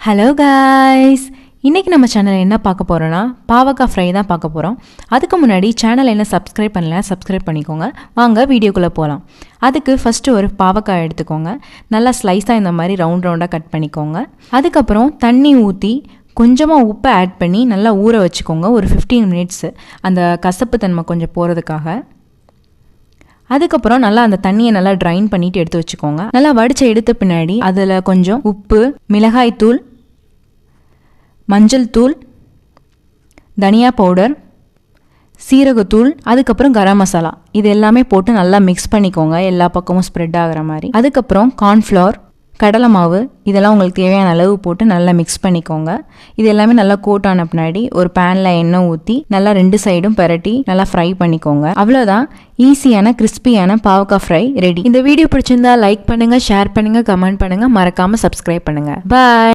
Hello guys, இன்றைக்கி நம்ம சேனலில் என்ன பார்க்க போகிறோன்னா பாவக்காய் ஃப்ரை தான் பார்க்க போகிறோம். அதுக்கு முன்னாடி சேனல் என்ன சப்ஸ்கிரைப் பண்ணலாம், சப்ஸ்கிரைப் பண்ணிக்கோங்க. வாங்க வீடியோக்குள்ளே போகலாம். அதுக்கு ஃபஸ்ட்டு ஒரு பாவக்காய் எடுத்துக்கோங்க. நல்லா ஸ்லைஸாக இந்த மாதிரி ரவுண்டாக கட் பண்ணிக்கோங்க. அதுக்கப்புறம் தண்ணி ஊற்றி கொஞ்சமாக உப்பை ஆட் பண்ணி நல்லா ஊற வச்சுக்கோங்க. ஒரு 15 மினிட்ஸு அந்த கசப்பு தன்மை கொஞ்சம் போகிறதுக்காக. அதுக்கப்புறம் நல்லா அந்த தண்ணியை நல்லா ட்ரைன் பண்ணிவிட்டு எடுத்து வச்சுக்கோங்க. நல்லா வடித்து எடுத்த பின்னாடி அதில் கொஞ்சம் உப்பு, மிளகாய் தூள், மஞ்சள் தூள், தனியா பவுடர், சீரகத்தூள், அதுக்கப்புறம் கரம் மசாலா இது எல்லாமே போட்டு நல்லா மிக்ஸ் பண்ணிக்கோங்க, எல்லா பக்கமும் ஸ்ப்ரெட் ஆகிற மாதிரி. அதுக்கப்புறம் கார்ன்ஃப்ளவர், கடலை மாவு இதெல்லாம் உங்களுக்கு தேவையான அளவு போட்டு நல்லா மிக்ஸ் பண்ணிக்கோங்க. இது எல்லாமே நல்லா கோட் ஆன பின்னாடி ஒரு பேனில் எண்ணெய் ஊற்றி நல்லா 2 சைடும் பரட்டி நல்லா ஃப்ரை பண்ணிக்கோங்க. அவ்வளோதான், ஈஸியான கிறிஸ்பியான பாவக்காய் ஃப்ரை ரெடி. இந்த வீடியோ பிடிச்சிருந்தா லைக் பண்ணுங்கள், ஷேர் பண்ணுங்கள், கமெண்ட் பண்ணுங்கள், மறக்காமல் சப்ஸ்கிரைப் பண்ணுங்கள். பாய்.